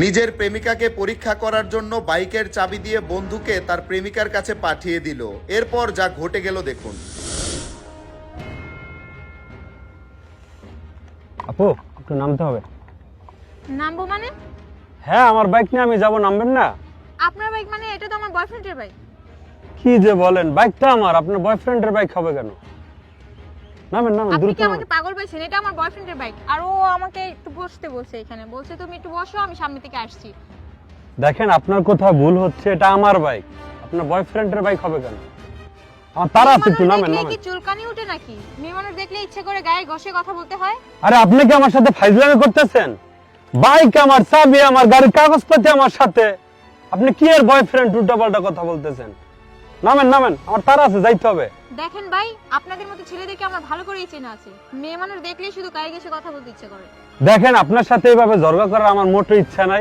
নিজের প্রেমিকাকে পরীক্ষা করার জন্য বাইকের চাবি দিয়ে বন্ধুকে তার প্রেমিকার কাছে পাঠিয়ে দিল। এরপর যা ঘটে গেল দেখুন। আপু একটু নামতে হবে। নামবো মানে? হ্যাঁ, আমার বাইক নিয়ে আমি যাব, নামবেন না? আপনার বাইক মানে? এটা তো আমার বয়ফ্রেন্ডের বাইক। কি যে বলেন, বাইকটা আমার, আপনার বয়ফ্রেন্ডের বাইক হবে কেন? নামেন নামেন, আপনি দ্রুত কি নামেন। আমাকে পাগল পাইছেন? এটা আমার বয়ফ্রেন্ডের বাইক। আর ও আমাকে একটু বসতে বলছে, এখানে বলছে তুমি একটু বসো, আমি সামনে থেকে আসছি। দেখেন, আপনার কোথাও ভুল হচ্ছে, এটা আমার বাইক, আপনার বয়ফ্রেন্ডের বাইক হবে কেন? আমার তারা আছে, একটু নামেন দেখলে নামেন। কি চুলকানি উঠে নাকি? মেয়ে মানুষ দেখলে ইচ্ছে করে গায়ে ঘষে কথা বলতে হয়? আরে আপনি কি আমার সাথে ফাইজলামি করতেছেন? বাইক আমার, চাবি আমার, গাড়ির কাগজপাতি আমার সাথে, আপনি কি এর বয়ফ্রেন্ড? উল্টাপাল্টা কথা বলতেছেন। নামেন নামেন, আমার তারা আছে, যাইতে হবে। দেখেন ভাই, আপনাদের মতো ছেলেদেরকে আমার ভালো করেই চেনা আছে। মেয়ে মানুষ দেখলেই শুধু গায়ে ঘেঁষে কথা বলতে ইচ্ছে করে। দেখেন, আপনার সাথে এইভাবে ঝগড়া করার আমার মোটেও ইচ্ছা নাই।